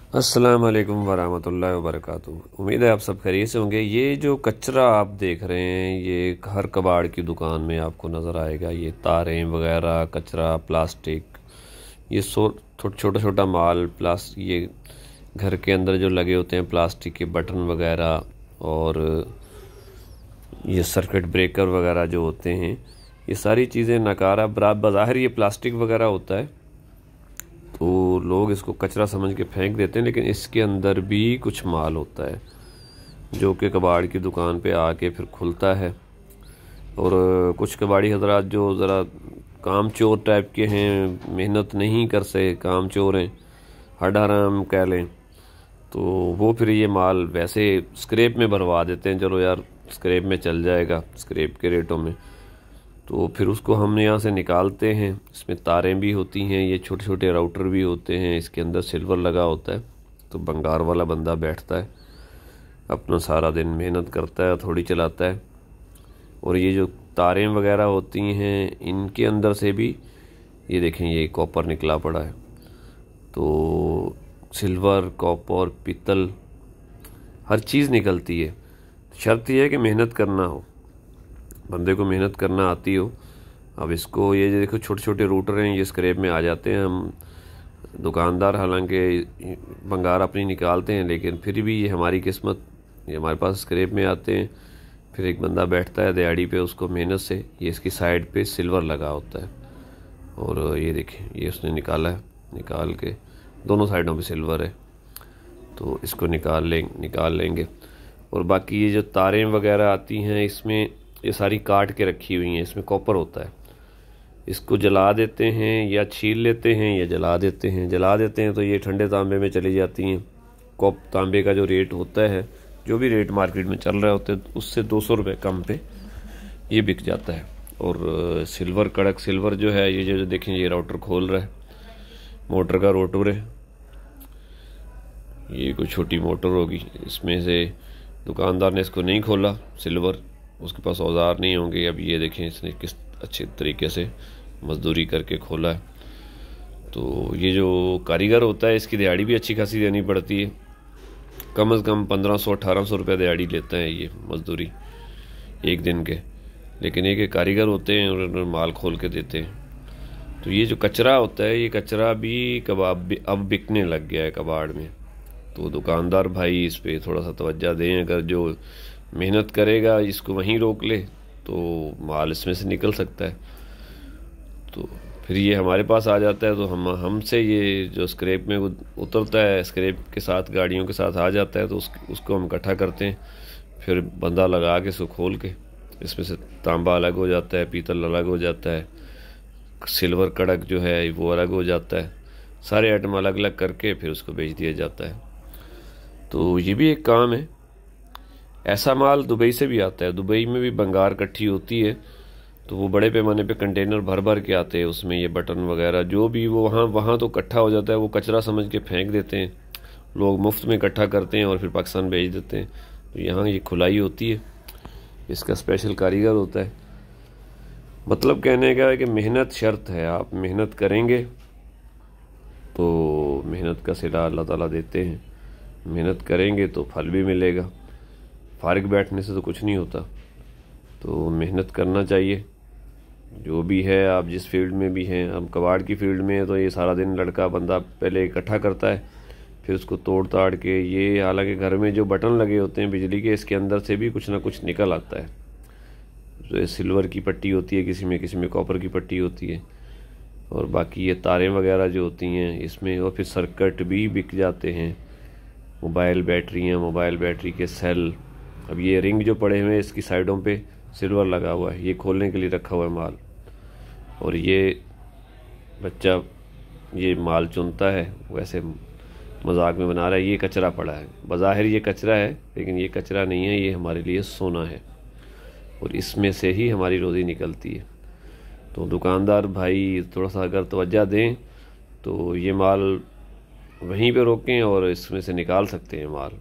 अस्सलाम वालेकुम वरहमतुल्लाहि वबरकातुहू। उम्मीद है आप सब खैरियत से होंगे। ये जो कचरा आप देख रहे हैं ये हर कबाड़ की दुकान में आपको नज़र आएगा। ये तारें वगैरह, कचरा, प्लास्टिक, ये छोटा छोटा माल, ये घर के अंदर जो लगे होते हैं प्लास्टिक के बटन वगैरह, और ये सर्किट ब्रेकर वगैरह जो होते हैं, ये सारी चीज़ें नकारा बज़ाहिर ये प्लास्टिक वगैरह होता है तो लोग इसको कचरा समझ के फेंक देते हैं, लेकिन इसके अंदर भी कुछ माल होता है जो कि कबाड़ की दुकान पे आके फिर खुलता है। और कुछ कबाड़ी हजरात जो ज़रा काम चोर टाइप के हैं, मेहनत नहीं कर सके, काम चोर हैं, हड हराम कह लें, तो वो फिर ये माल वैसे स्क्रैप में भरवा देते हैं। चलो यार स्क्रैप में चल जाएगा, स्क्रैप के रेटों में। तो फिर उसको हम यहाँ से निकालते हैं। इसमें तारें भी होती हैं, ये छोटे छोटे राउटर भी होते हैं, इसके अंदर सिल्वर लगा होता है। तो बंगार वाला बंदा बैठता है, अपना सारा दिन मेहनत करता है, थोड़ी चलाता है। और ये जो तारें वगैरह होती हैं इनके अंदर से भी ये देखें, ये कॉपर निकला पड़ा है। तो सिल्वर, कॉपर, पीतल, हर चीज़ निकलती है। शर्त यह है कि मेहनत करना हो, बंदे को मेहनत करना आती हो। अब इसको ये देखो, छोटे छोटे रूटर हैं, ये स्क्रैप में आ जाते हैं। हम दुकानदार हालांकि भंगार अपनी निकालते हैं, लेकिन फिर भी ये हमारी किस्मत, ये हमारे पास स्क्रैप में आते हैं। फिर एक बंदा बैठता है दिहाड़ी पे, उसको मेहनत से ये इसकी साइड पे सिल्वर लगा होता है। और ये देखें, ये उसने निकाला है, निकाल के दोनों साइडों पे सिल्वर है, तो इसको निकाल लेंगे। और बाकी ये जो तारें वगैरह आती हैं इसमें ये सारी काट के रखी हुई हैं, इसमें कॉपर होता है। इसको जला देते हैं या छील लेते हैं या जला देते हैं। जला देते हैं तो ये ठंडे तांबे में चली जाती हैं। तांबे का जो रेट होता है, जो भी रेट मार्केट में चल रहा होता है, उससे 200 रुपये कम पे ये बिक जाता है। और सिल्वर, कड़क सिल्वर जो है, ये जो देखें, ये राउटर खोल रहा है, मोटर का रोटर है। ये कोई छोटी मोटर होगी, इसमें से दुकानदार ने इसको नहीं खोला सिल्वर, उसके पास औजार नहीं होंगे। अब ये देखें इसने किस अच्छे तरीके से मजदूरी करके खोला है। तो ये जो कारीगर होता है इसकी दिहाड़ी भी अच्छी खासी देनी पड़ती है, कम से कम 1500-1800 रुपये दिहाड़ी लेता है ये मजदूरी एक दिन के। लेकिन एक कारीगर होते हैं और माल खोल के देते हैं। तो ये जो कचरा होता है, ये कचरा भी अब बिकने लग गया है कबाड़ में। तो दुकानदार भाई इस पे थोड़ा सा तवज्जो दें। अगर जो मेहनत करेगा इसको वहीं रोक ले तो माल इसमें से निकल सकता है। तो फिर ये हमारे पास आ जाता है, तो हमसे ये जो स्क्रैप में उतरता है, स्क्रैप के साथ गाड़ियों के साथ आ जाता है, तो उसको हम इकट्ठा करते हैं। फिर बंदा लगा के इसको खोल के इसमें से तांबा अलग हो जाता है, पीतल अलग हो जाता है, सिल्वर कड़क जो है वो अलग हो जाता है। सारे आइटम अलग अलग करके फिर उसको बेच दिया जाता है। तो ये भी एक काम है। ऐसा माल दुबई से भी आता है। दुबई में भी बंगार इकट्ठी होती है, तो वो बड़े पैमाने पे कंटेनर भर भर के आते हैं। उसमें ये बटन वगैरह जो भी वो वहाँ तो इकट्ठा हो जाता है, वो कचरा समझ के फेंक देते हैं। लोग मुफ्त में इकट्ठा करते हैं और फिर पाकिस्तान भेज देते हैं। तो यहाँ ये खुलाई होती है, इसका स्पेशल कारीगर होता है। मतलब कहने का है कि मेहनत शर्त है। आप मेहनत करेंगे तो मेहनत का सिला अल्लाह ताला देते हैं। मेहनत करेंगे तो फल भी मिलेगा। फारिग बैठने से तो कुछ नहीं होता। तो मेहनत करना चाहिए। जो भी है, आप जिस फील्ड में भी हैं, हम कबाड़ की फील्ड में है तो ये सारा दिन लड़का बंदा पहले इकट्ठा करता है, फिर उसको तोड़ ताड़ के, ये हालांकि घर में जो बटन लगे होते हैं बिजली के, इसके अंदर से भी कुछ ना कुछ निकल आता है। तो सिल्वर की पट्टी होती है, किसी में कॉपर की पट्टी होती है, और बाकी ये तारें वगैरह जो होती हैं इसमें। और फिर सर्किट भी बिक जाते हैं, मोबाइल बैटरी के सेल। अब ये रिंग जो पड़े हुए हैं इसकी साइडों पे सिल्वर लगा हुआ है, ये खोलने के लिए रखा हुआ है माल। और ये बच्चा ये माल चुनता है, वैसे मजाक में बना रहा है। ये कचरा पड़ा है, बज़ाहिर ये कचरा है, लेकिन ये कचरा नहीं है, ये हमारे लिए सोना है, और इसमें से ही हमारी रोज़ी निकलती है। तो दुकानदार भाई थोड़ा सा अगर तवज्जो दें तो ये माल वहीं पे रोकें और इसमें से निकाल सकते हैं माल।